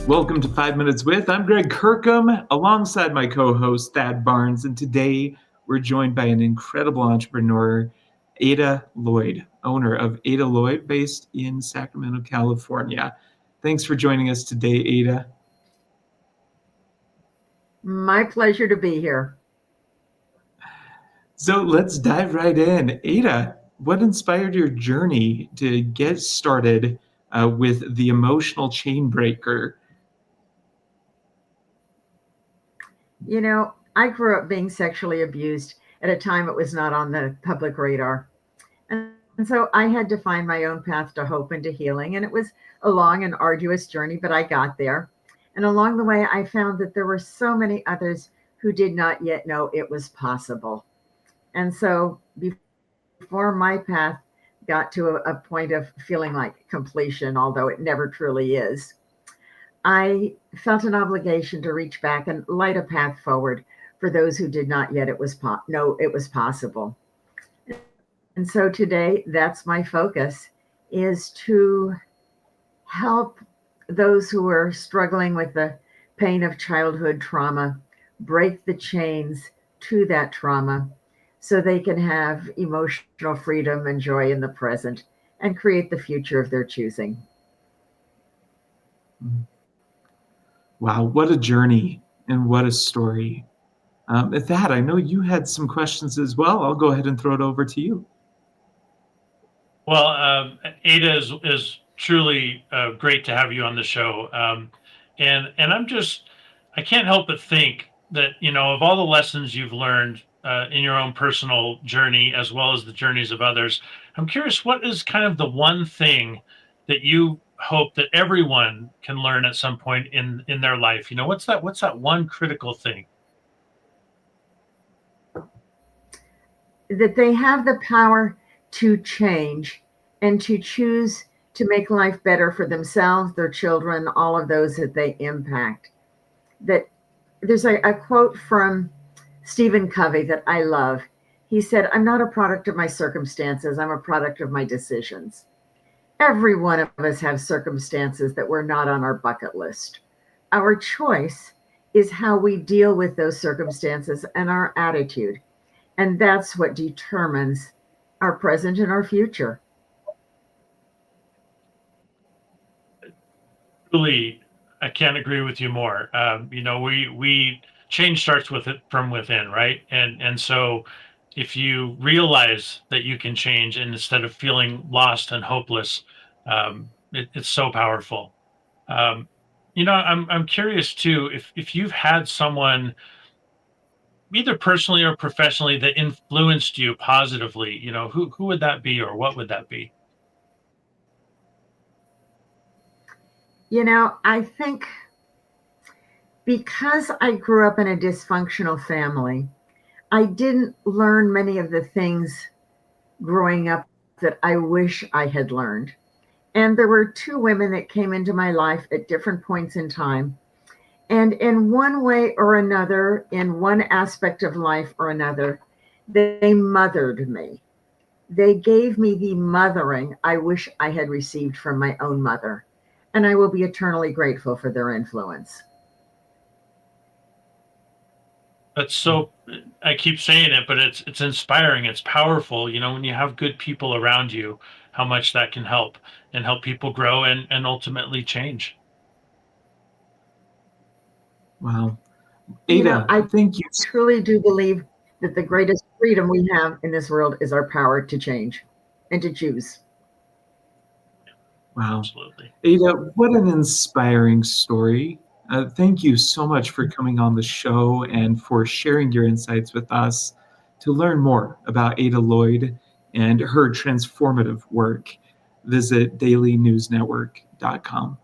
Welcome to 5 Minutes With. I'm Greg Kirkham alongside my co-host Thad Barnes, and today we're joined by an incredible entrepreneur, Ada Lloyd, owner of Ada Lloyd, based in Sacramento, California. Thanks for joining us today, Ada. My pleasure to be here. So let's dive right in. Ada, what inspired your journey to get started with the emotional chain breaker? You know, I grew up being sexually abused at a time it was not on the public radar. And so I had to find my own path to hope and to healing. And it was a long and arduous journey, but I got there. And along the way, I found that there were so many others who did not yet know it was possible. And so before my path got to a point of feeling like completion, although it never truly is, I felt an obligation to reach back and light a path forward for those who did not yet know it was possible. And so today, that's my focus, is to help those who are struggling with the pain of childhood trauma break the chains to that trauma so they can have emotional freedom and joy in the present and create the future of their choosing. Wow, what a journey and what a story. At that, I know you had some questions as well. I'll go ahead and throw it over to you. Well, Ada is truly great to have you on the show, and I can't help but think that of all the lessons you've learned in your own personal journey as well as the journeys of others, I'm curious, what is kind of the one thing that you hope that everyone can learn at some point in their life? What's that one critical thing? That they have the power to change and to choose to make life better for themselves, their children, all of those that they impact. That there's a quote from Stephen Covey that I love. He said, "I'm not a product of my circumstances, I'm a product of my decisions." Every one of us has circumstances that were not on our bucket list. Our choice is how we deal with those circumstances and our attitude. And that's what determines our present and our future. Really, I can't agree with you more. We change starts with it from within, right? And so if you realize that you can change, and instead of feeling lost and hopeless, it's so powerful. Um, I'm curious too, if you've had someone either personally or professionally that influenced you positively, who would that be, or what would that be? I think because I grew up in a dysfunctional family, I didn't learn many of the things growing up that I wish I had learned. And there were two women that came into my life at different points in time. And in one way or another, in one aspect of life or another, they mothered me. They gave me the mothering I wish I had received from my own mother. And I will be eternally grateful for their influence. That's so, I keep saying it, but it's inspiring. It's powerful, when you have good people around you, how much that can help and help people grow and ultimately change. Wow. Ada, I thank you. truly do believe that the greatest freedom we have in this world is our power to change and to choose. Wow. Absolutely. Ada, what an inspiring story. Thank you so much for coming on the show and for sharing your insights with us. To learn more about Ada Lloyd and her transformative work, visit dailynewsnetwork.com.